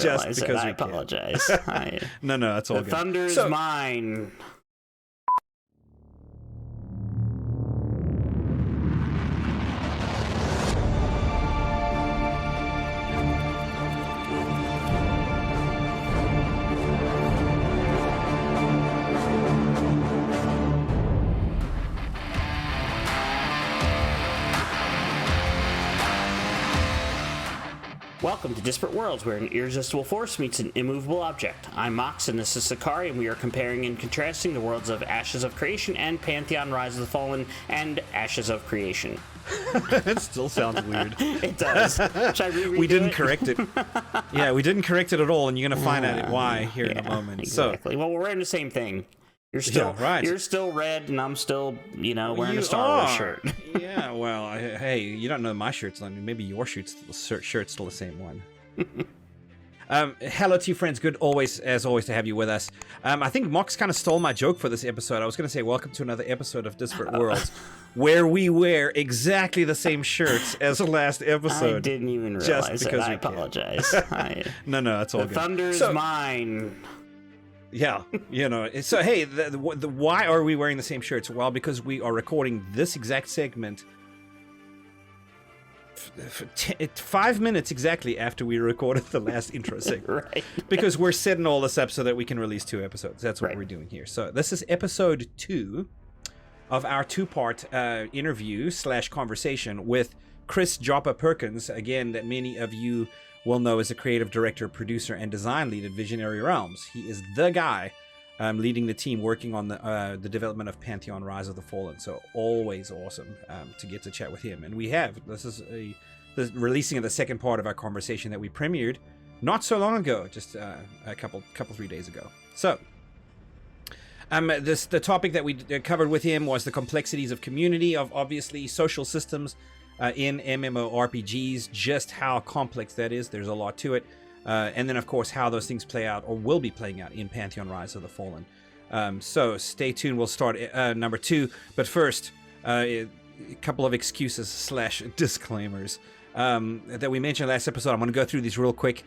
Just realize because it. I we can. apologize. No, it's all The good. thunder is mine. Welcome to Disparate Worlds, where an irresistible force meets an immovable object. I'm Mox, and this is Sechari, and we are comparing and contrasting the worlds of Ashes of Creation and Pantheon, Rise of the Fallen, and Ashes of Creation. It still sounds weird. It does. Should I reread We didn't it? correct it. Yeah, we didn't correct it at all, and you're going to find out why here in a moment. Exactly. Well, we're wearing the same thing. You're still right. You're still red, and I'm still, wearing a Star Wars shirt. Yeah, well, hey, you don't know my shirt's on. Maybe your shirt's still the same one. Hello to you, friends. Good as always to have you with us. I think Mox kind of stole my joke for this episode. I was going to say, welcome to another episode of Disparate Worlds, where we wear exactly the same shirts as the last episode. I didn't even realize it. I apologize. No, it's all good. The thunder is mine. Yeah, so hey, why are we wearing the same shirts? Well, because we are recording this exact segment 5 minutes exactly after we recorded the last intro segment. Right. Because we're setting all this up so that we can release 2 episodes. That's what we're doing here. So this is episode 2 of our 2-part interview / conversation with Chris Joppa Perkins, again, that many of you will know as a creative director, producer, and design lead at Visionary Realms. He is the guy leading the team working on the development of Pantheon, Rise of the Fallen. So always awesome to get to chat with him. And this is the releasing of the second part of our conversation that we premiered not so long ago, just a couple 3 days ago. So the topic that we covered with him was the complexities of community, of obviously social systems in MMORPGs, just how complex that is. There's a lot to it. And then, of course, how those things play out or will be playing out in Pantheon Rise of the Fallen. So stay tuned. We'll start number 2. But first, a couple of excuses / disclaimers that we mentioned last episode. I'm going to go through these real quick.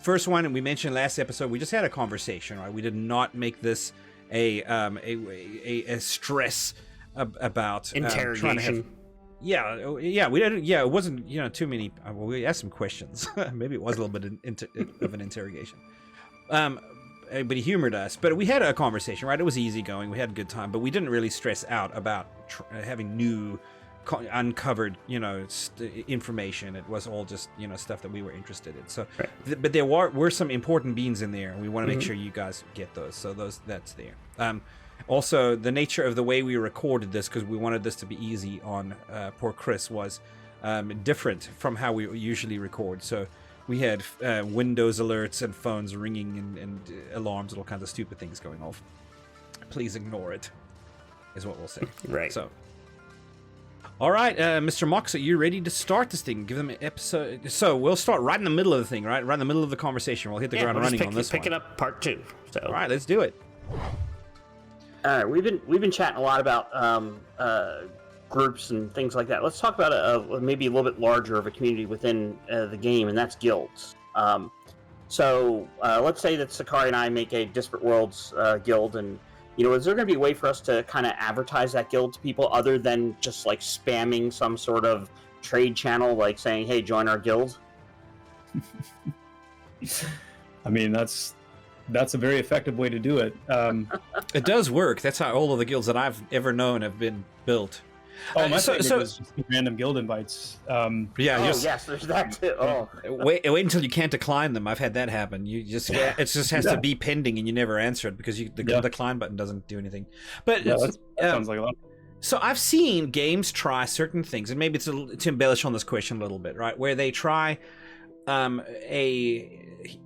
First one, we mentioned last episode, we just had a conversation, right? We did not make this a stress about interrogation. Trying to have... Yeah, we didn't. Yeah, it wasn't. Too many. We asked some questions. Maybe it was a little bit of an interrogation. But he humored us. But we had a conversation, right? It was easygoing. We had a good time, but we didn't really stress out about having new, uncovered, information. It was all just stuff that we were interested in. So, but there were some important beans in there, and we want to make sure you guys get those. So that's there. Also, the nature of the way we recorded this, because we wanted this to be easy on poor Chris, was different from how we usually record. So we had Windows alerts and phones ringing and alarms and all kinds of stupid things going off. Please ignore it, is what we'll say. Right. So, all right, Mr. Mox, are you ready to start this thing? Give them an episode. So we'll start right in the middle of the thing, right in the middle of the conversation. We'll hit the ground running on this one. Pick it up, part 2. So. All right, let's do it. All right, we've been chatting a lot about groups and things like that. Let's talk about maybe a little bit larger of a community within the game, and that's guilds. So let's say that Sechari and I make a Disparate Worlds guild, and is there going to be a way for us to kind of advertise that guild to people other than just like spamming some sort of trade channel, like saying, "Hey, join our guild"? I mean, that's a very effective way to do it. It does work. That's how all of the guilds that I've ever known have been built. Oh, my favorite was just random guild invites. Yes, there's that too. Oh. Wait until you can't decline them. I've had that happen. It just has to be pending, and you never answer it because the decline button doesn't do anything. But that sounds like a lot. So I've seen games try certain things, and maybe it's to embellish on this question a little bit, right? Where they try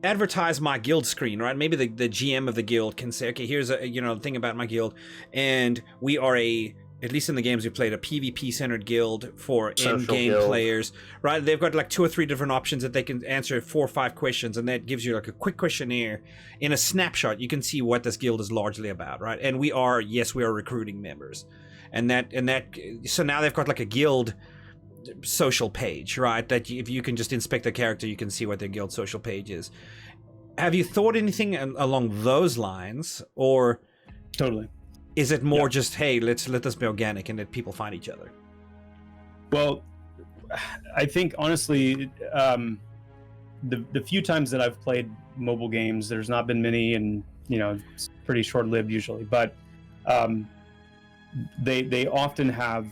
advertise my guild screen, right? Maybe the GM of the guild can say, okay, here's a thing about my guild, and we are at least in the games we played, a PvP centered guild for in-game players, right? They've got like 2 or 3 different options that they can answer 4 or 5 questions, and that gives you like a quick questionnaire. In a snapshot, you can see what this guild is largely about, right? And we are recruiting members, and that so now they've got like a guild social page, right? That if you can just inspect the character, you can see what their guild social page is. Have you thought anything along those lines, or Totally. is it more just, hey, let this be organic and let people find each other? Well, I think honestly, the few times that I've played mobile games, there's not been many, and it's pretty short-lived usually. But they often have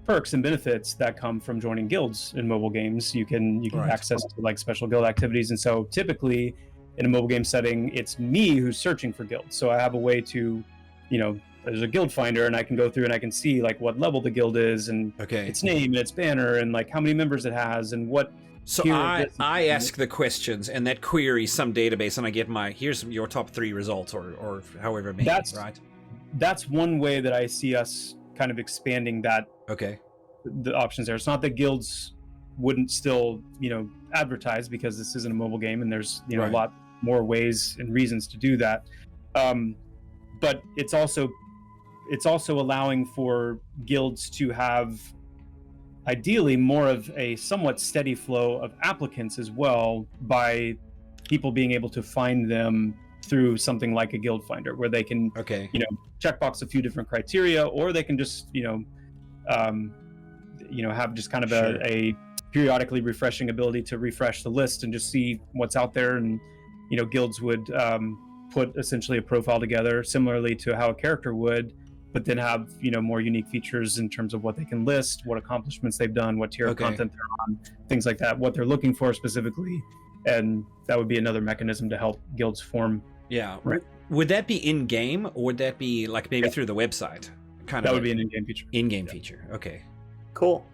perks and benefits that come from joining guilds in mobile games. You can Right. access to like special guild activities, and so typically in a mobile game setting, it's me who's searching for guilds. So I have a way to, there's a guild finder, and I can go through and I can see like what level the guild is, and Okay. its name and its banner, and like how many members it has, and what. So tier I it is. ask the questions, and that queries some database, and I get here's your top 3 results, or however it may be, right? That's one way that I see us kind of expanding that Okay. the options there. It's not that guilds wouldn't still advertise, because this isn't a mobile game, and there's Right. a lot more ways and reasons to do that. But it's also allowing for guilds to have ideally more of a somewhat steady flow of applicants as well, by people being able to find them through something like a guild finder, where they can Okay. checkbox a few different criteria, or they can just have just kind of Sure. a periodically refreshing ability to refresh the list and just see what's out there. And guilds would put essentially a profile together similarly to how a character would, but then have more unique features in terms of what they can list, what accomplishments they've done, what tier of Okay. content they're on, things like that, what they're looking for specifically. And that would be another mechanism to help guilds form. Yeah. Right. Would that be in game, or would that be like maybe through the website? Kind That of would be an in-game feature. in-game feature. Okay. Cool.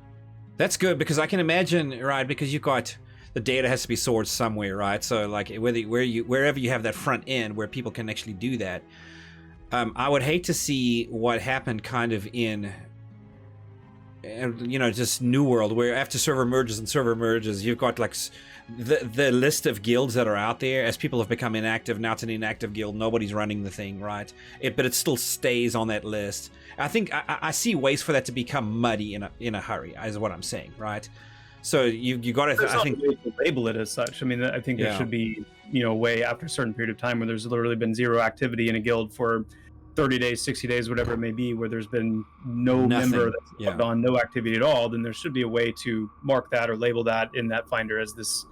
That's good, because I can imagine, right? Because you've got the data has to be stored somewhere, right? So like wherever you have that front end where people can actually do that. I would hate to see what happened kind of in, just New World, where after server merges, you've got like the list of guilds that are out there. As people have become inactive, now it's an inactive guild. Nobody's running the thing, right? But it still stays on that list. I think I see ways for that to become muddy in a hurry, is what I'm saying, right? So you got to. There's I not think a way to label it as such. I mean, I think there Yeah. should be, a way after a certain period of time where there's literally been zero activity in a guild for 30 days, 60 days, whatever it may be, where there's been no Nothing. member that's Yeah. logged on, no activity at all. Then there should be a way to mark that or label that in that finder as this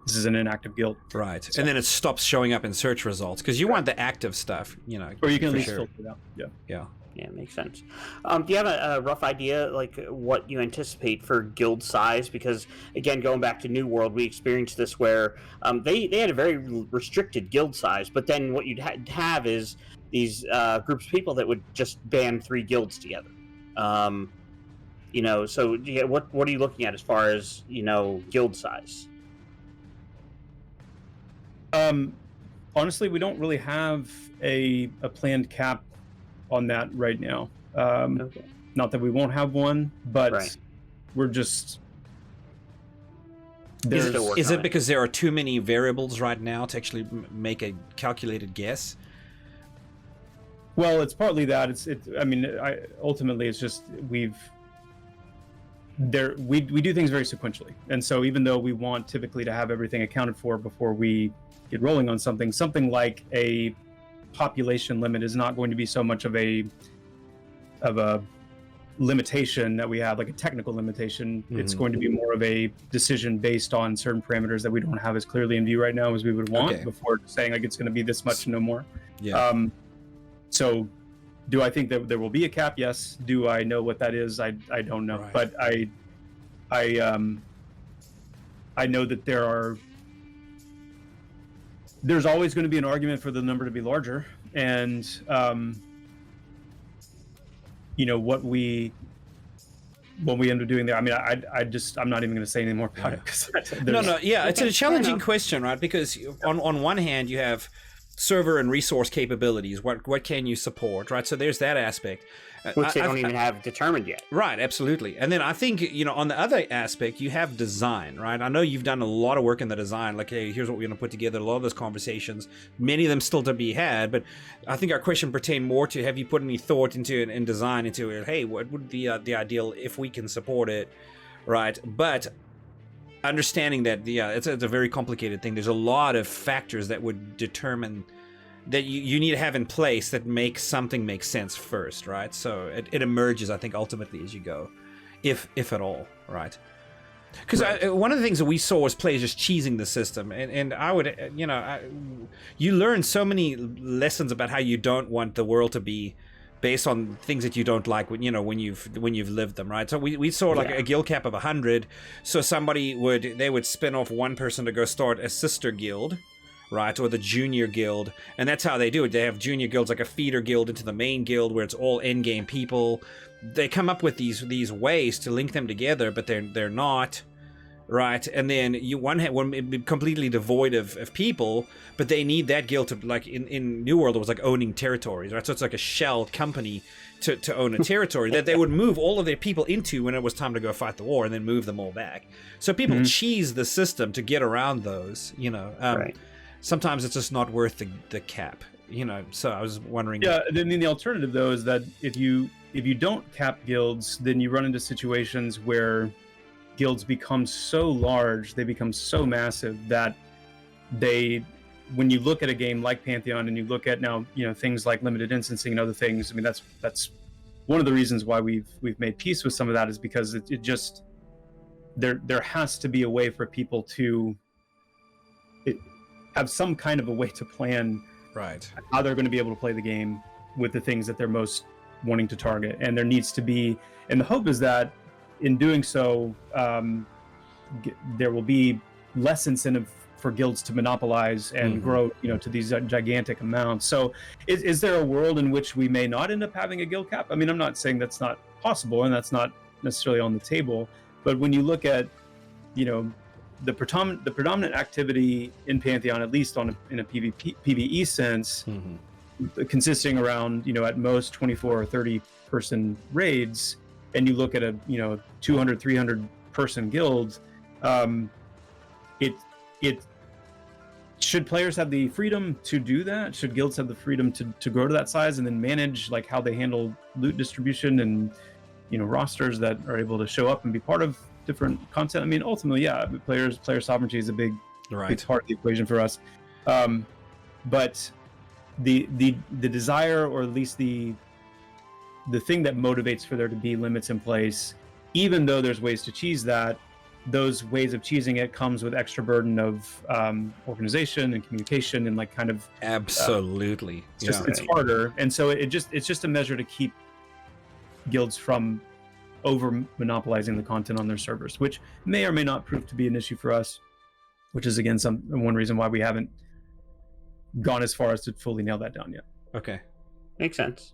is an inactive guild. right, and then it stops showing up in search results, because you want the active stuff, Or you can at for least sure. filter it out. Yeah. Yeah. Yeah, makes sense. Do you have a rough idea, like what you anticipate for guild size? Because again, going back to New World, we experienced this where they had a very restricted guild size, but then what you'd have is these groups of people that would just band 3 guilds together. So yeah, what are you looking at as far as guild size? Honestly, we don't really have a planned cap on that right now. Okay. Not that we won't have one, but Right. we're just. Is it there's- work Is on it because there are too many variables right now to actually make a calculated guess? Well, it's partly that. Ultimately, it's just we do things very sequentially, and so even though we want typically to have everything accounted for before we get rolling on something like a population limit is not going to be so much of a limitation that we have, like a technical limitation. It's going to be more of a decision based on certain parameters that we don't have as clearly in view right now as we would want Okay. before saying like it's going to be this much, no more. Yeah. So do I think that there will be a cap? Yes. Do I know what that is? I don't know. Right. But I know that there's always going to be an argument for the number to be larger, and what we end up doing there. I mean, I'm not even going to say any more about it. 'Cause Yeah, it's a Okay, challenging fair enough. question, right? Because on one hand, you have server and resource capabilities. What can you support, right? So there's that aspect. Which they don't even have determined yet. Right, absolutely. And then I think, on the other aspect, you have design, right? I know you've done a lot of work in the design, like, hey, here's what we're going to put together, a lot of those conversations, many of them still to be had, but I think our question pertained more to, have you put any thought into it and design into it? Hey, what would be the ideal if we can support it, right? But understanding that, yeah, it's a very complicated thing. There's a lot of factors that would determine that you need to have in place that makes something make sense first, right? So it emerges, I think, ultimately as you go, if at all, right? Because one of the things that we saw was players just cheesing the system, and I would, you learn so many lessons about how you don't want the world to be based on things that you don't like when you've lived them, right? So we saw like a guild cap of 100, so they would spin off one person to go start a sister guild, right, or the junior guild, and that's how they do it. They have junior guilds, like a feeder guild into the main guild where it's all end game people. They come up with these ways to link them together, but they're not, right? And then one completely devoid of people, but they need that guild to, like in New World it was like owning territories, right? So it's like a shell company to own a territory that they would move all of their people into when it was time to go fight the war, and then move them all back. So people cheese the system to get around those, right. Sometimes it's just not worth the cap, so I was wondering. Yeah, I mean, the alternative though is that if you don't cap guilds, then you run into situations where guilds become so large, they become so massive that when you look at a game like Pantheon and you look at now, things like limited instancing and other things, I mean, that's one of the reasons why we've made peace with some of that, is because it just, there has to be a way for people to have some kind of a way to plan right how they're going to be able to play the game with the things that they're most wanting to target. And there needs to be, and the hope is that in doing so, there will be less incentive for guilds to monopolize and grow, to these gigantic amounts. So is there a world in which we may not end up having a guild cap? I mean, I'm not saying that's not possible and that's not necessarily on the table, but when you look at, the predominant activity in Pantheon, at least in a PvE sense, consisting around, at most 24 or 30 person raids, and you look at a 200, 300 person guild, it should players have the freedom to do that? Should guilds have the freedom to grow to that size and then manage like how they handle loot distribution and rosters that are able to show up and be part of different content? I mean, ultimately, yeah, player sovereignty is a big part of the equation for us. But the desire, or at least the thing that motivates for there to be limits in place, even though there's ways to cheese that, those ways of cheesing it comes with extra burden of organization and communication and like kind of absolutely it's harder, and so it's just a measure to keep guilds from over monopolizing the content on their servers, which may or may not prove to be an issue for us, which is again one reason why we haven't gone as far as to fully nail that down yet. Okay. Makes sense.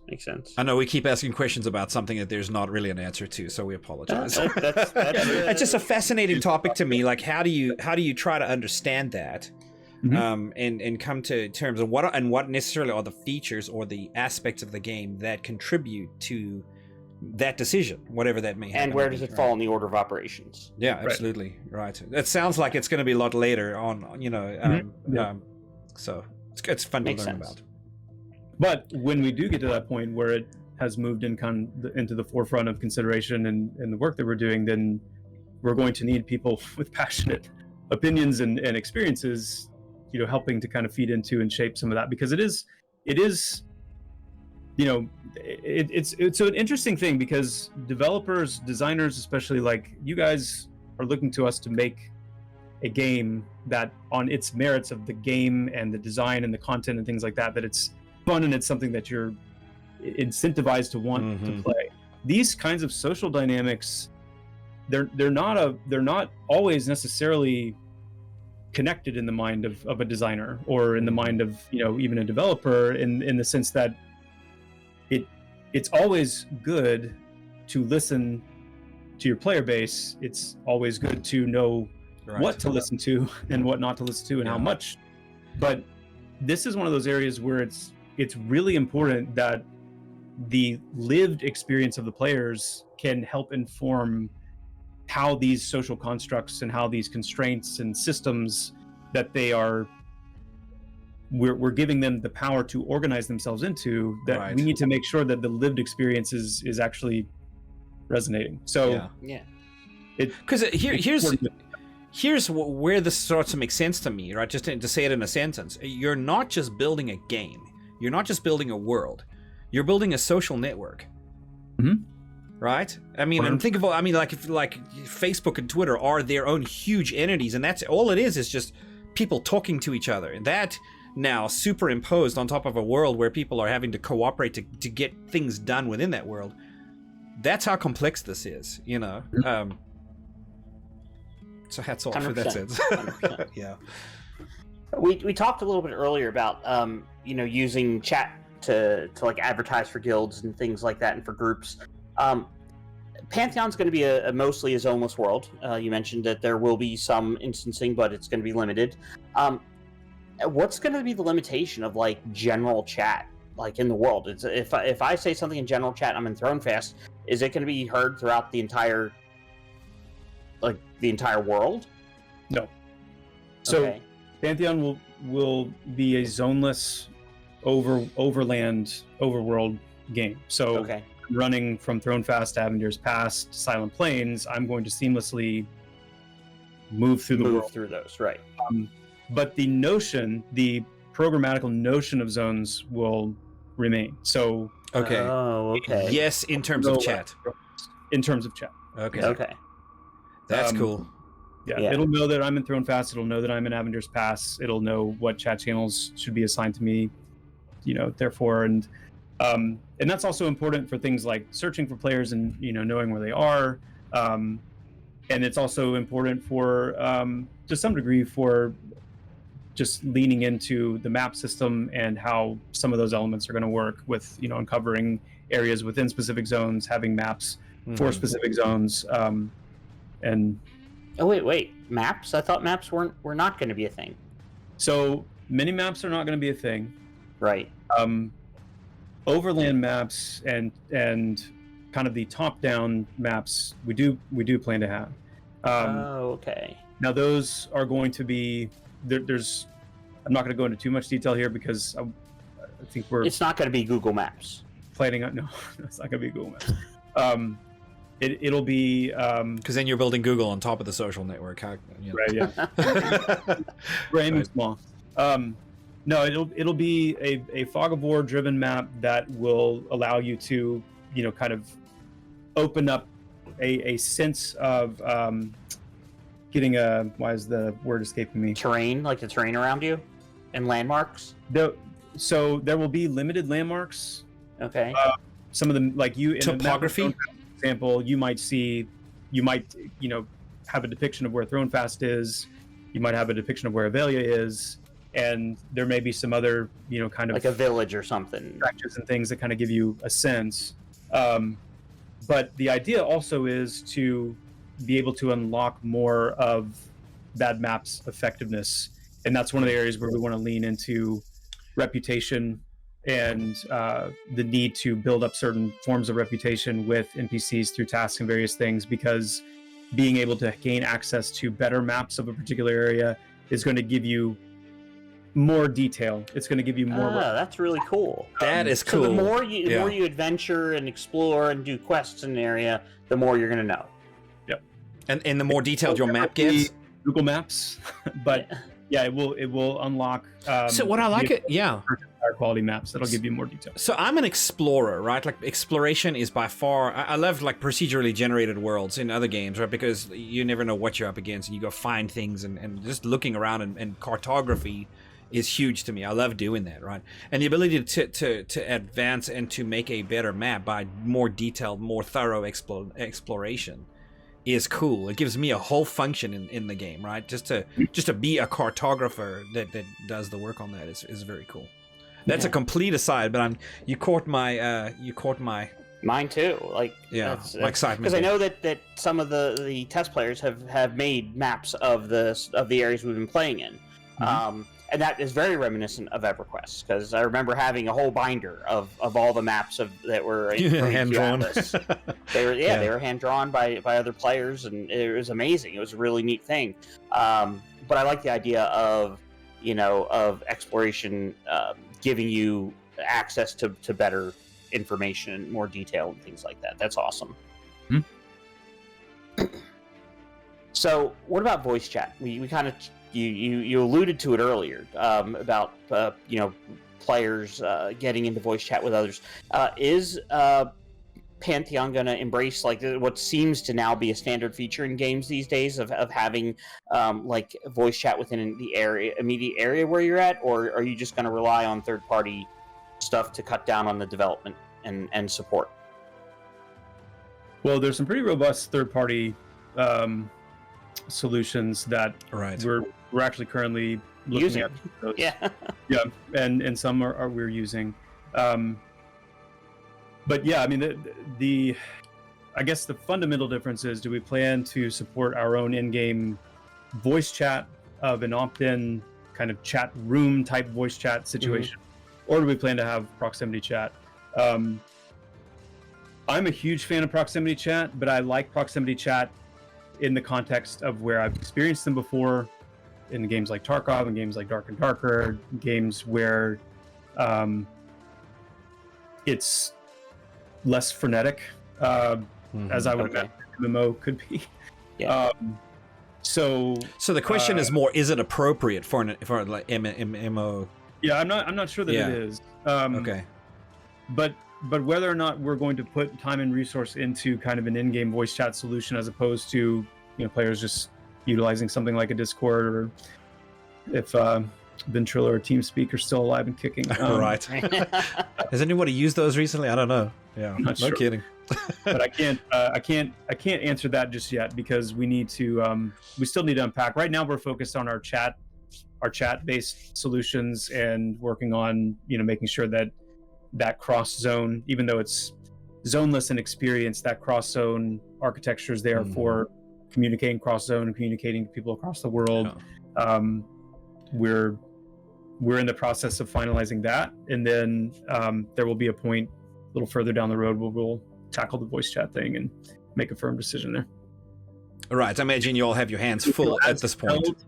I know we keep asking questions about something that there's not really an answer to, so we apologize. That's it's just a fascinating topic to me. Like, how do you try to understand that, and come to terms of what necessarily are the features or the aspects of the game that contribute to that decision, whatever that may happen. And where does it fall in the order of operations? Yeah, absolutely. Right. It sounds like it's going to be a lot later on, so it's fun to learn about. But when we do get to that point where it has moved into the forefront of consideration and the work that we're doing, then we're going to need people with passionate opinions and experiences, helping to kind of feed into and shape some of that, because it is, it's an interesting thing, because developers, designers, especially like you guys, are looking to us to make a game that on its merits of the game and the design and the content and things like that it's fun and it's something that you're incentivized to want to play. These kinds of social dynamics, they're not always necessarily connected in the mind of a designer or in the mind of even a developer, in the sense that it's always good to listen to your player base. It's always good to know what to listen to and what not to listen to and how much. But this is one of those areas where it's really important that the lived experience of the players can help inform how these social constructs and how these constraints and systems that we're giving them the power to organize themselves into, that we need to make sure that the lived experience is actually resonating. So Because here's where this starts to make sense to me, right? Just to say it in a sentence, you're not just building a game, you're not just building a world, you're building a social network. Mm-hmm. Right? I mean, and think of like Facebook and Twitter are their own huge entities, and that's all it is just people talking to each other. And that now superimposed on top of a world where people are having to cooperate to get things done within that world. That's how complex this is, you know. So hats off for that sense. Yeah. We talked a little bit earlier about using chat to like advertise for guilds and things like that, and for groups. Pantheon's going to be a mostly a zoneless world. You mentioned that there will be some instancing, but it's going to be limited. What's going to be the limitation of like general chat, like in the world? It's if I say something in general chat, I'm in Thronefest. Is it going to be heard throughout the entire world? No. So okay. Pantheon will be a zoneless overworld game. So okay. Running from Thronefast to Avenger's Pass to Silent Plains, I'm going to seamlessly move through the world. Through those, right. But the programmatical notion of zones will remain. So okay. Oh, okay. Yes, in terms of chat. In terms of chat. Okay. Okay. That's cool. Yeah, it'll know that I'm in Thronefast. It'll know that I'm in Avenger's Pass. It'll know what chat channels should be assigned to me, therefore, and that's also important for things like searching for players and, knowing where they are. And it's also important for, to some degree, for just leaning into the map system and how some of those elements are going to work with, uncovering areas within specific zones, having maps for specific zones, and... Oh, wait. Maps? I thought maps were not going to be a thing. So, mini-maps are not going to be a thing. Right. Overland maps and kind of the top-down maps we do plan to have. Okay. Now, those are going to be... There's... I'm not going to go into too much detail here because I think we're... It's not going to be Google Maps. Planning on... No, it's not going to be Google Maps. It'll be because then you're building Google on top of the social network. Right? Yeah. We're aiming small. No, it'll be a fog of war driven map that will allow you to kind of open up a sense of getting a why is the word escaping me? Terrain, like the terrain around you, and landmarks. So there will be limited landmarks. Okay. Some of them, like you in topography. Example, you might have a depiction of where Thronefast is. You might have a depiction of where Avelia is, and there may be some other kind of like a village or something, structures and things that kind of give you a sense. But the idea also is to be able to unlock more of that map's effectiveness, and that's one of the areas where we want to lean into reputation and the need to build up certain forms of reputation with NPCs through tasks and various things, because being able to gain access to better maps of a particular area is going to give you more detail. It's going to give you more. That's really cool. That is cool. So the more you adventure and explore and do quests in an area, the more you're going to know. Yep. And the more detailed your map gets. Google Maps, but yeah, it will unlock. So what I like higher quality maps that'll give you more detail. So I'm an explorer, right? Like exploration is by far. I love like procedurally generated worlds in other games, right? Because you never know what you're up against, and you go find things, and just looking around and cartography is huge to me. I love doing that, right? And the ability to advance and to make a better map by more detailed, more thorough exploration is cool. It gives me a whole function in the game, right? Just to be a cartographer that does the work on that is very cool. That's a complete aside, but you caught my mine too. Like my excitement, because I know that some of the test players have made maps of the areas we've been playing in. And that is very reminiscent of EverQuest, because I remember having a whole binder of all the maps that were hand drawn. They were hand drawn by other players, and it was amazing. It was a really neat thing. But I like the idea of exploration giving you access to better information and more detail and things like that. That's awesome. So what about voice chat? We kind of you alluded to it earlier about players getting into voice chat with others. Is Pantheon going to embrace like what seems to now be a standard feature in games these days of having like voice chat within the immediate area where you're at, or are you just going to rely on third-party stuff to cut down on the development and support? Well, there's some pretty robust third-party solutions that we're actually currently looking at. Those. Yeah, and some are we're using. But yeah, I mean, I guess the fundamental difference is: do we plan to support our own in-game voice chat of an opt-in kind of chat room type voice chat situation, or do we plan to have proximity chat? I'm a huge fan of proximity chat, but I like proximity chat in the context of where I've experienced them before, in games like Tarkov and games like Dark and Darker, games where it's less frenetic, as I would imagine MMO could be. Yeah. So the question is more: is it appropriate for like MMO? Yeah, I'm not sure that it is. Okay. But whether or not we're going to put time and resource into kind of an in-game voice chat solution as opposed to players just utilizing something like a Discord, or if Ventrilo or TeamSpeak are still alive and kicking. Right. Has anybody used those recently? I don't know. Yeah, no sure. Kidding. But I can't answer that just yet, because we need to we still need to unpack. Right now we're focused on our chat-based solutions and working on making sure that cross zone, even though it's zoneless in experience, that cross zone architecture is there for communicating cross zone and communicating to people across the world. We're in the process of finalizing that, and then there will be a point a little further down the road where we'll tackle the voice chat thing and make a firm decision there. Right. I imagine you all have your hands full at this point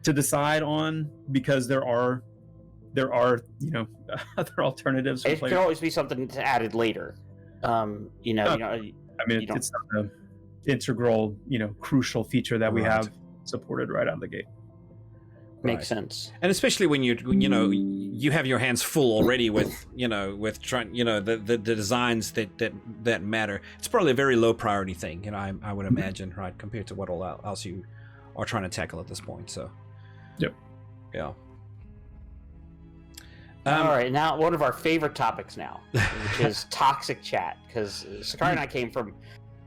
to decide on, because there are other alternatives. It could always be something added later. I mean, it's not an integral, crucial feature that we have supported right out of the gate. Makes sense. And especially when you have your hands full already with trying the designs that matter. It's probably a very low priority thing, I would imagine, right, compared to what all else you are trying to tackle at this point. So yep. Yeah. All right, now one of our favorite topics now, which is toxic chat, because Sechari and I came from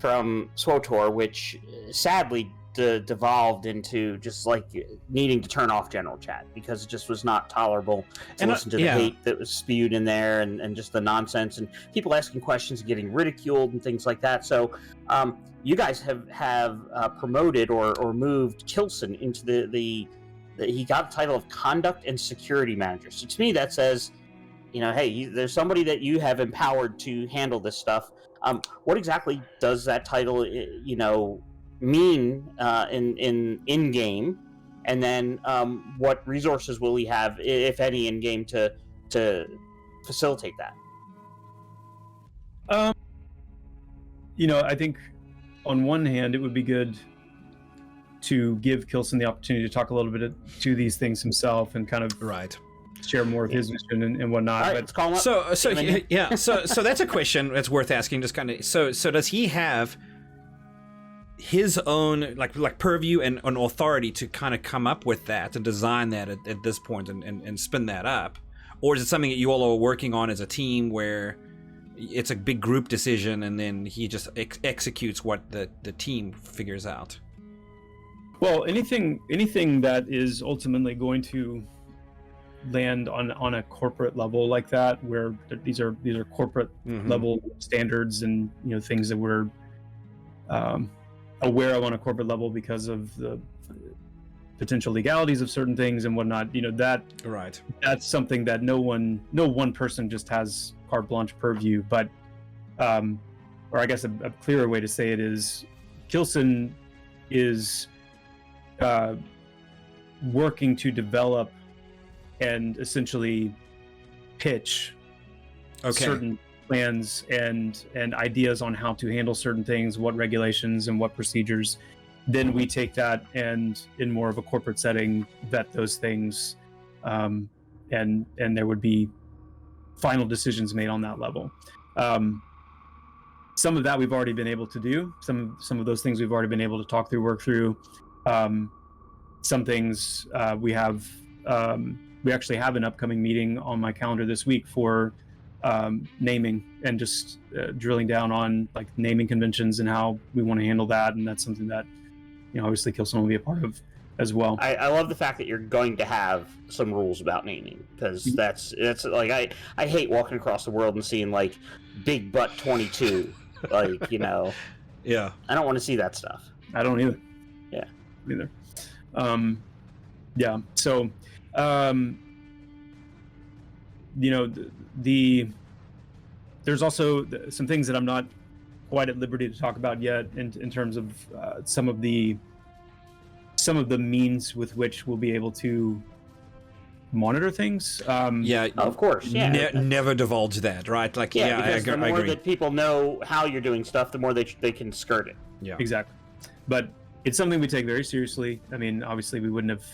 SWTOR, which sadly devolved into just like needing to turn off general chat because it just was not tolerable to listen to the hate that was spewed in there, and just the nonsense and people asking questions and getting ridiculed and things like that. So you guys have promoted or moved Kilson into he got the title of Conduct and Security Manager. So to me, that says, hey, there's somebody that you have empowered to handle this stuff. What exactly does that title, mean in game? And then what resources will he have, if any, in game to facilitate that? I think on one hand, it would be good to give Kilson the opportunity to talk a little bit to these things himself and kind of share more of his mission and whatnot. All right, let's call him up. So that's a question that's worth asking. Just kind of so does he have his own like purview and an authority to kind of come up with that and design that at this point and spin that up, or is it something that you all are working on as a team where it's a big group decision and then he just executes what the team figures out? Well, anything that is ultimately going to land on a corporate level like that, where these are corporate level standards and things that we're aware of on a corporate level because of the potential legalities of certain things and whatnot. That's something that no one person just has carte blanche purview. But or I guess a clearer way to say it is, Kilson is working to develop and essentially pitch certain plans and ideas on how to handle certain things, what regulations and what procedures then we take that and in more of a corporate setting vet those things, and there would be final decisions made on that level. Some of that we've already been able to do. Some of those things we've already been able to talk through, work through. Some things we actually have an upcoming meeting on my calendar this week for naming and just drilling down on like naming conventions and how we want to handle that. And that's something that, obviously Killstone will be a part of as well. I love the fact that you're going to have some rules about naming, because that's like I hate walking across the world and seeing like Big Butt 22, like Yeah. I don't want to see that stuff. I don't either. Yeah. Either. Yeah. So, there's also some things that I'm not quite at liberty to talk about yet in terms of some of the means with which we'll be able to monitor things. Yeah, of course. Yeah, never divulge that, right? Like, because the more I agree. that people know how you're doing stuff, the more they can skirt it. Yeah, exactly. But it's something we take very seriously. I mean, obviously, we wouldn't have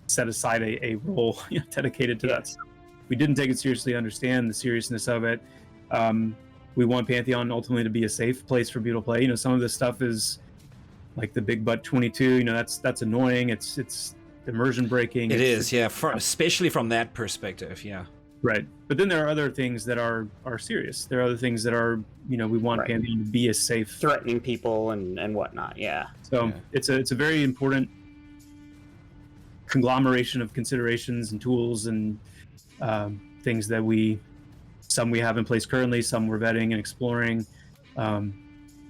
set aside a role dedicated to that stuff. We didn't take it seriously, understand the seriousness of it. We want Pantheon ultimately to be a safe place for people to play. Some of this stuff is like the Big Butt 22. That's annoying. It's immersion breaking. It is, yeah. Especially from that perspective, yeah. Right, but then there are other things that are serious. There are other things that are, we want Pantheon to be a safe, threatening people and whatnot. Yeah. So it's a very important conglomeration of considerations and tools and things that some we have in place currently, some we're vetting and exploring. But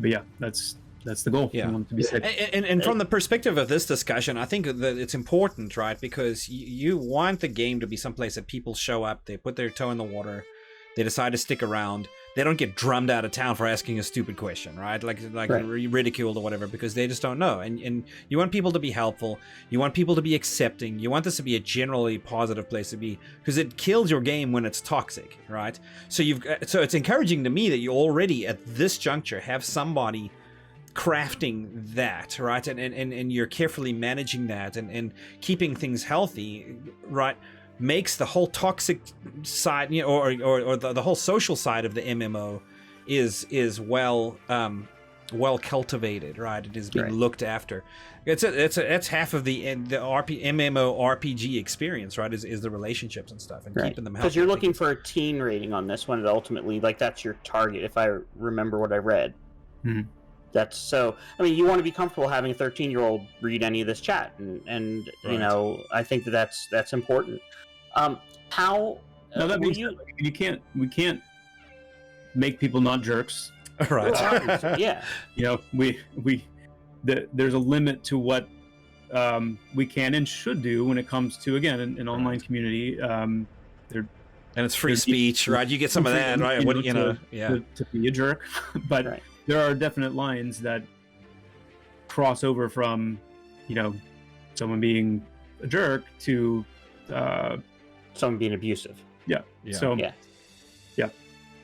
yeah, that's the goal. Yeah. We want it to be safe. And from the perspective of this discussion, I think that it's important, right? Because you want the game to be someplace that people show up, they put their toe in the water, they decide to stick around. They don't get drummed out of town for asking a stupid question, right? Like right. Ridiculed or whatever, because they just don't know. And you want people to be helpful. You want people to be accepting. You want this to be a generally positive place to be, because it kills your game when it's toxic, right? So it's encouraging to me that you already at this juncture have somebody crafting that, right? And you're carefully managing that and keeping things healthy, right? Makes the whole toxic side, or the whole social side of the MMO is well cultivated, right? It is being looked after. It's half of the MMO RPG experience, right? Is the relationships and stuff and keeping them healthy. Because you're looking for a teen rating on this one, and ultimately, like, that's your target. If I remember what I read, that's so. I mean, you want to be comfortable having a 13-year-old read any of this chat, and I think that's important. How? No, that means we can't make people not jerks, right? Yeah. There's a limit to what we can and should do when it comes to, again, an online community. And it's free speech, right? You get some of that, right? To be a jerk, but there are definite lines that cross over from, someone being a jerk to someone being abusive. Yeah. So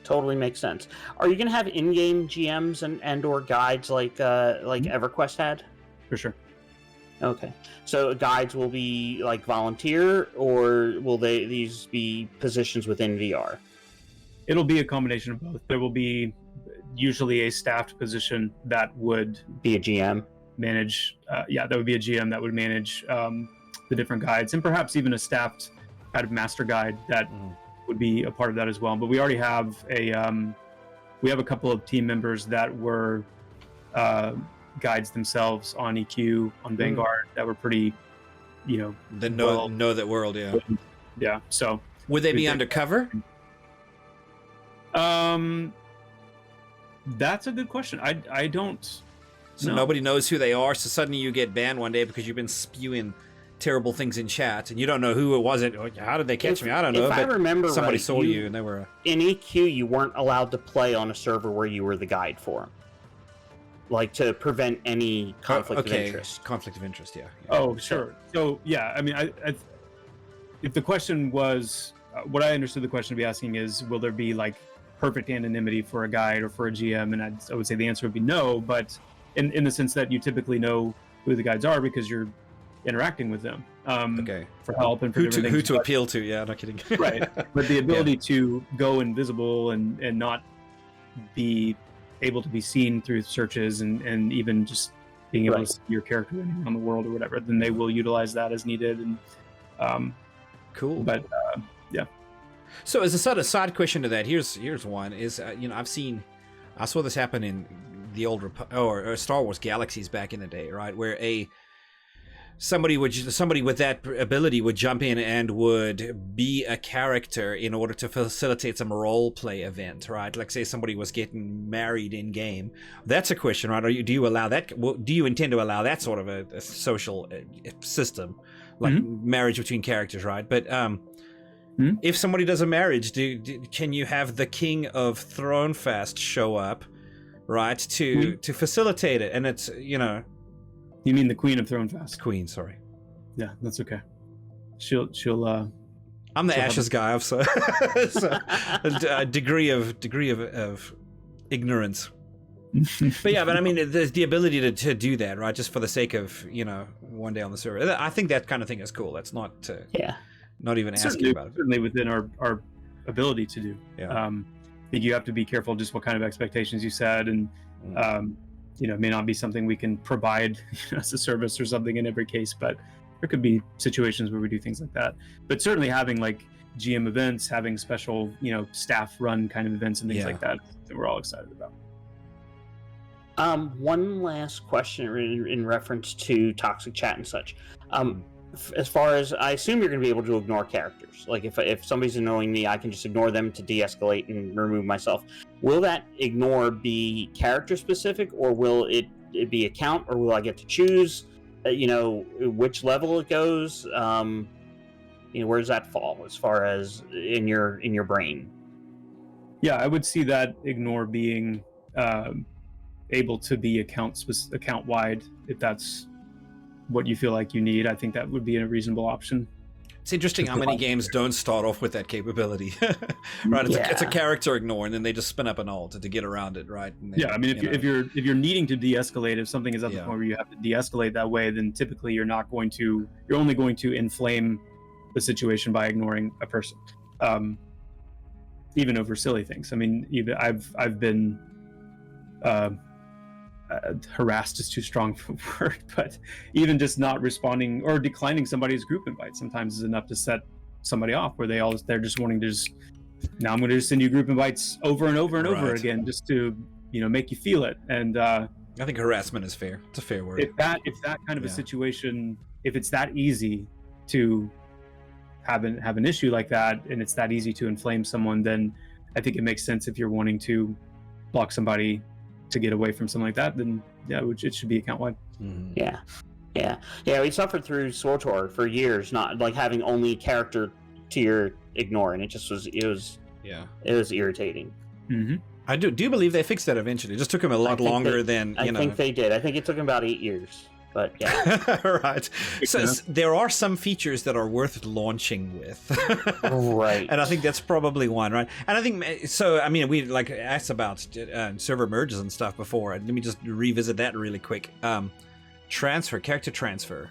totally makes sense. Are you going to have in-game GMs and or guides like EverQuest had? For sure. Okay. So guides will be like volunteer, or will these be positions within VR? It'll be a combination of both. There will be usually a staffed position that would be a GM manage. That would be a GM that would manage the different guides, and perhaps even a staffed kind of master guide that would be a part of that as well. But we already have a couple of team members that were guides themselves on EQ, on Vanguard, that were pretty, know that world, yeah. Yeah. So would they be undercover? That's a good question. I don't. So nobody knows who they are. So suddenly you get banned one day because you've been spewing terrible things in chat, and you don't know who it was. How did they catch me? I don't know. If I remember somebody right, saw you, and they were in EQ. You weren't allowed to play on a server where you were the guide for them, like to prevent any conflict of interest. Conflict of interest, yeah. Oh, sure. So yeah, I mean, I if the question was, what I understood the question to be asking is, will there be like perfect anonymity for a guide or for a GM? And I would say the answer would be no, but in the sense that you typically know who the guides are because you're interacting with them for help and for who different to things. appeal to. Yeah, not kidding. Right, but the ability to go invisible and not be able to be seen through searches and even just being able to see your character on the world or whatever, then they will utilize that as needed. And cool. But yeah. So as a sort of side question to that, here's one: is I saw this happen in the old or Star Wars Galaxies back in the day, right? Where somebody with that ability would jump in and would be a character in order to facilitate some role play event, right? Like say somebody was getting married in game. That's a question, right? Do you allow that? Do you intend to allow that sort of a social system, like marriage between characters, right? But if somebody does a marriage, can you have the King of Thronefast show up, right, to facilitate it? And it's You mean the Queen of Thronefast? Queen, sorry. Yeah, that's okay. She'll. I'm the Ashes guy, so a degree of ignorance. But I mean, there's the ability to do that, right? Just for the sake of one day on the server. I think that kind of thing is cool. That's not not even asking about it. Certainly within our ability to do. Yeah. I think you have to be careful just what kind of expectations you set, and it may not be something we can provide as a service or something in every case, but there could be situations where we do things like that. But certainly having like GM events, having special, staff run kind of events and things like that we're all excited about. One last question in reference to toxic chat and such. As far as, I assume you're going to be able to ignore characters. Like if somebody's annoying me, I can just ignore them to de-escalate and remove myself. Will that ignore be character specific, or will it be account, or will I get to choose, which level it goes? Where does that fall as far as in your brain? Yeah, I would see that ignore being able to be account wide if that's what you feel like you need. I think that would be a reasonable option. It's interesting how many games don't start off with that capability, right? It's a character ignore, and then they just spin up an alt to get around it, right? And then, I mean, if you're needing to de-escalate, if something is at the point where you have to de-escalate that way, then typically you're only going to inflame the situation by ignoring a person, even over silly things. I mean, even I've been harassed is too strong for a word, but even just not responding or declining somebody's group invite sometimes is enough to set somebody off, where they're just wanting to now I'm going to just send you group invites over and over and over again just to make you feel it. And I think harassment is fair. It's a fair word. If that kind of a situation, if it's that easy to have an issue like that, and it's that easy to inflame someone, then I think it makes sense if you're wanting to block somebody to get away from something like that, then it should be account wide. We suffered through SWTOR for years, not like having only character tier ignore, and it was irritating. I do believe they fixed that eventually. It just took them a lot longer than I think they did. I think it took them about 8 years. But right. So there are some features that are worth launching with. Right. And I think that's probably one, right? And I think so. I mean, we asked about server merges and stuff before. Let me just revisit that really quick. Character transfer.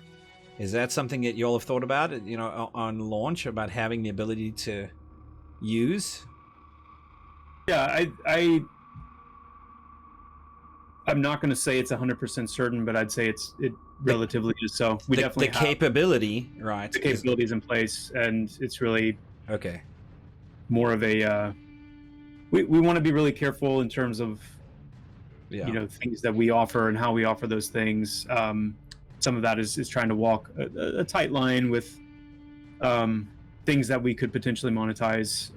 Is that something that you all have thought about? On launch, about having the ability to use? Yeah, I'm not going to say it's 100% certain, but I'd say it relatively is so. We definitely have capability, right? The capability is in place, and it's really more of a. We want to be really careful in terms of things that we offer and how we offer those things. Some of that is trying to walk a tight line with things that we could potentially monetize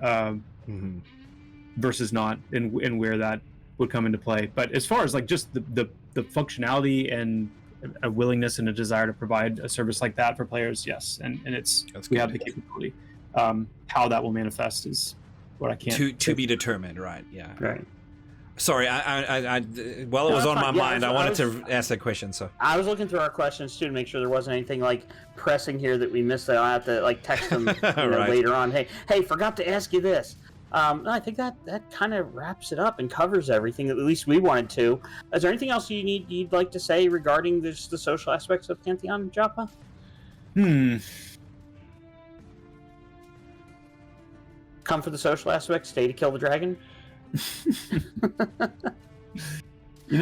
versus not, and where that would come into play. But as far as just the functionality and a willingness and a desire to provide a service like that for players, yes, and we have the capability. How that will manifest is what I can't to be determined, right? Yeah. Right. Sorry, it was on my mind. I wanted to ask that question. So I was looking through our questions too to make sure there wasn't anything pressing here that we missed. That I have to text them later on. Hey, forgot to ask you this. No, I think that kind of wraps it up and covers everything that at least we wanted to. Is there anything else you'd like to say regarding the social aspects of Pantheon, Joppa? Come for the social aspects, stay to kill the dragon.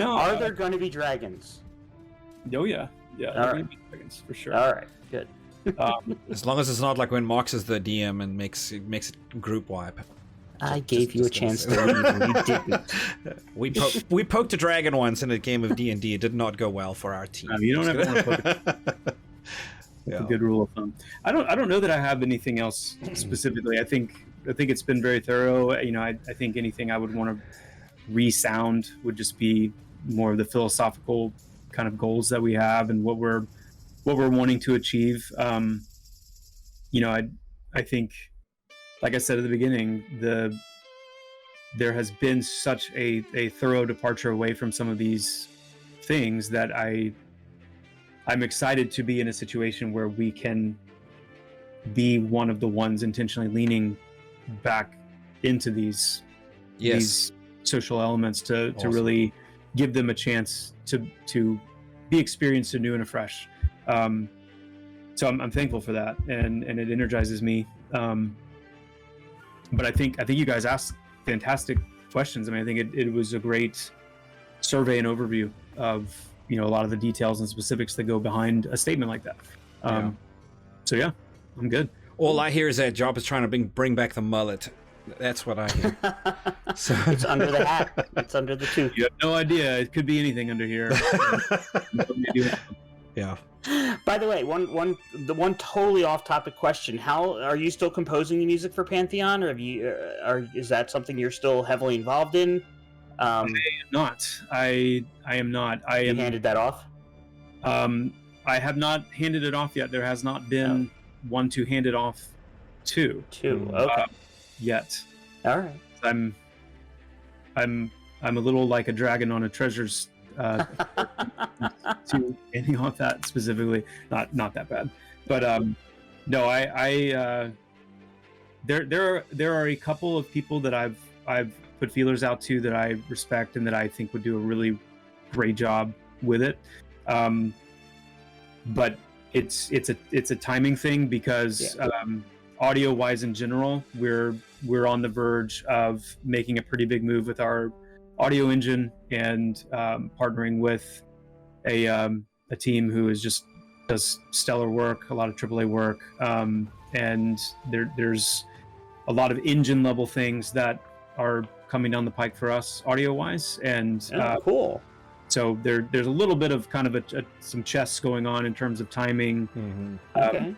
Are there going to be dragons? Oh yeah, All there right. will be dragons for sure. All right, good. As long as it's not like when Mox is the DM and makes it group wipe. I gave you a chance to leave and you didn't. We poked a dragon once in a game of D&D. It did not go well for our team. You don't ever want to poke That's a good rule of thumb. I don't know that I have anything else specifically. I think it's been very thorough. I think anything I would want to resound would just be more of the philosophical kind of goals that we have and what we're wanting to achieve. I think, like I said at the beginning, there has been such a thorough departure away from some of these things that I'm excited to be in a situation where we can be one of the ones intentionally leaning back into these social elements to really give them a chance to be experienced anew and afresh. So I'm thankful for that, and it energizes me. But I think you guys asked fantastic questions. I mean, I think it was a great survey and overview of a lot of the details and specifics that go behind a statement like that. So yeah, I'm good. All I hear is that Job is trying to bring back the mullet. That's what I hear. So. It's under the hat. It's under the tooth. You have no idea. It could be anything under here. Yeah. By the way, one totally off-topic question: how are you still composing the music for Pantheon, or is that something you're still heavily involved in? I am not. I am not. You handed that off? I have not handed it off yet. There has not been one to hand it off to. Okay. Yet. All right. I'm a little like a dragon on a treasure's to handing off that specifically. Not that bad, but no. There are a couple of people that I've put feelers out to that I respect and that I think would do a really great job with it. But it's a timing thing because audio wise in general, we're on the verge of making a pretty big move with our audio engine and partnering with a team who does stellar work, a lot of AAA work, and there's a lot of engine level things that are coming down the pike for us audio wise, and cool. So there's a little bit of kind of some chess going on in terms of timing. Mm-hmm. Okay.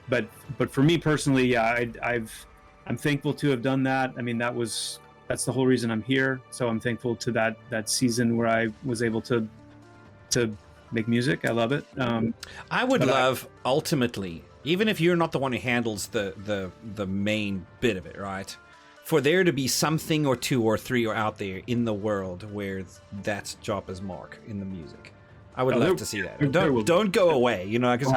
But for me personally, I'm thankful to have done that. I mean, that's the whole reason I'm here. So I'm thankful to that season where I was able to make music. I love it. I would love ultimately, even if you're not the one who handles the main bit of it, right? For there to be something or two or three or out there in the world where that's Joppa's mark in the music. I would love to see that. Don't go away, because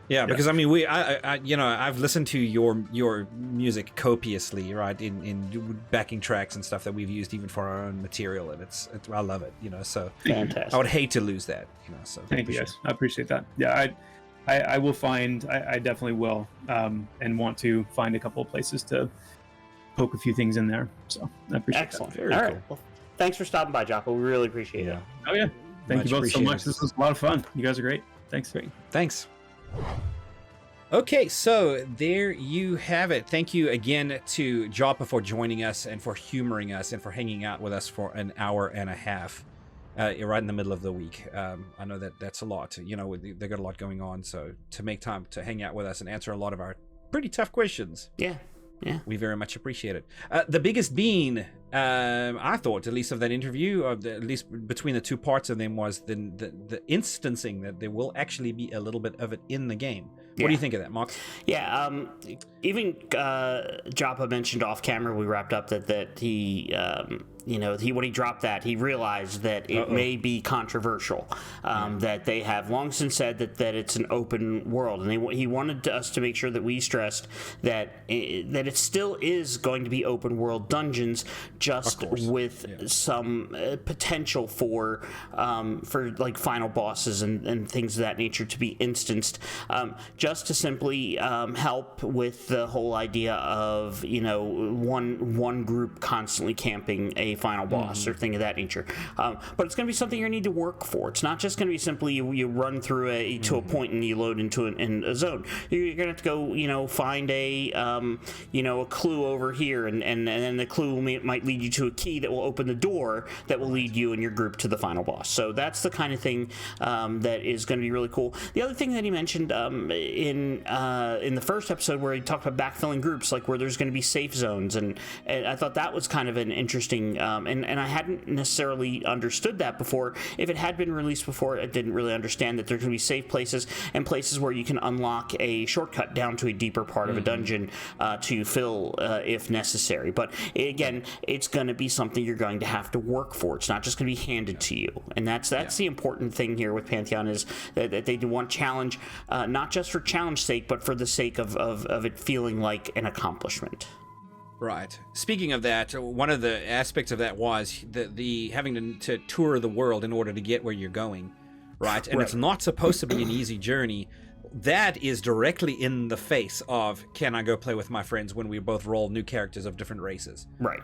because I mean I've listened to your music copiously, right, in backing tracks and stuff that we've used even for our own material, and it's I love it, so fantastic. I would hate to lose that, so thank you guys. I appreciate that. Yeah, I will find, I definitely will, and want to find a couple of places to poke a few things in there. So I appreciate Excellent. that. All right. Cool. Well, thanks for stopping by, Joppa. We really appreciate it. Oh yeah. Thank you both so much. This was a lot of fun. You guys are great. Thanks. Great. Thanks. Okay, so there you have it. Thank you again to Joppa for joining us and for humoring us and for hanging out with us for an hour and a half, right in the middle of the week. I know that's a lot. They got a lot going on, so to make time to hang out with us and answer a lot of our pretty tough questions. Yeah. We very much appreciate it. The biggest bean, I thought, at least of that interview, at least between the two parts of them, was the instancing that there will actually be a little bit of it in the game. What do you think of that, Mox? Yeah, even Joppa mentioned off camera, we wrapped up that he when he dropped that, he realized that it may be controversial. That they have long since said that it's an open world, and he wanted us to make sure that we stressed that it still is going to be open world dungeons, just with some potential for like final bosses and things of that nature to be instanced, just to simply help with the whole idea of one group constantly camping a final boss or thing of that nature. But it's going to be something you need to work for. It's not just going to be simply you run through to a point and you load into a zone. You're going to have to go find a clue over here, and then the clue might lead you to a key that will open the door that will lead you and your group to the final boss. So that's the kind of thing that is going to be really cool. The other thing that he mentioned in the first episode, where he talked about backfilling groups, like where there's going to be safe zones, and I thought that was kind of an interesting, and I hadn't necessarily understood that before. If it had been released before, I didn't really understand that there's going to be safe places and places where you can unlock a shortcut down to a deeper part of a dungeon to fill if necessary. But again, it's going to be something you're going to have to work for. It's not just going to be handed to you, and that's the important thing here with Pantheon, is that they want challenge, not just for challenge sake, but for the sake of it feeling like an accomplishment. Right. Speaking of that, one of the aspects of that was the having to tour the world in order to get where you're going, right? And it's not supposed to be an easy journey. That is directly in the face of, can I go play with my friends when we both roll new characters of different races? Right.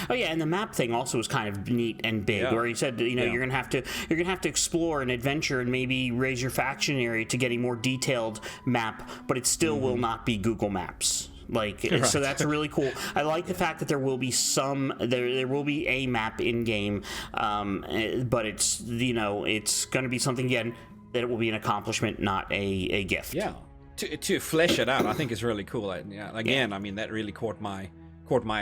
Oh yeah, and the map thing also was kind of neat and big, where he said you're gonna have to explore and adventure and maybe raise your faction area to get a more detailed map, but it still will not be Google Maps. So that's really cool. I like the fact that there will be there will be a map in game, but it's it's going to be something, again, that it will be an accomplishment, not a gift. Yeah, to flesh it out, I think is really cool. I mean, that really caught my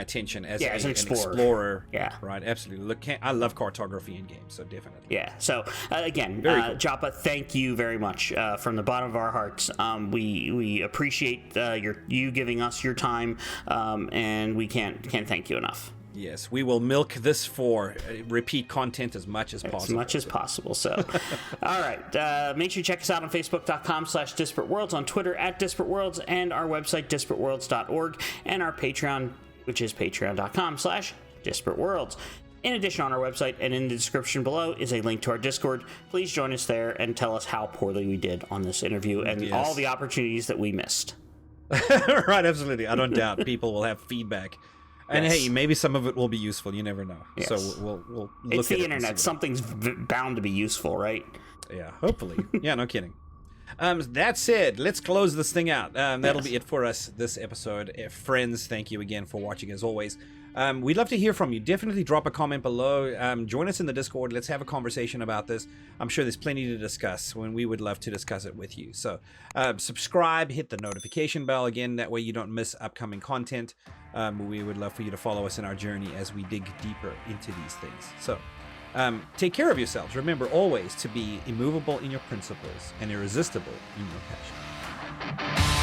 attention as an explorer. Yeah, right. Absolutely. I love cartography in games, so definitely. Yeah. So again, cool. Joppa, thank you very much from the bottom of our hearts. We appreciate you giving us your time, and we can't thank you enough. Yes, we will milk this for repeat content as much as possible. As much as possible. So, all right. Make sure you check us out on Facebook.com/Disparate Worlds, on Twitter @Disparate Worlds, and our website, disparateworlds.org, and our Patreon, which is patreon.com/Disparate Worlds. In addition, on our website and in the description below is a link to our Discord. Please join us there and tell us how poorly we did on this interview and all the opportunities that we missed. Right, absolutely. I don't doubt people will have feedback. And hey, maybe some of it will be useful. You never know. Yes. So we'll look it's the internet. Something's bound to be useful, right? Yeah, hopefully. Yeah, no kidding. That said, let's close this thing out. That'll be it for us this episode. Friends, thank you again for watching as always. We'd love to hear from you. Definitely drop a comment below. Join us in the Discord. Let's have a conversation about this. I'm sure there's plenty to discuss, when we would love to discuss it with you. So subscribe, hit the notification bell again. That way you don't miss upcoming content. We would love for you to follow us in our journey as we dig deeper into these things. So take care of yourselves. Remember always to be immovable in your principles and irresistible in your passion.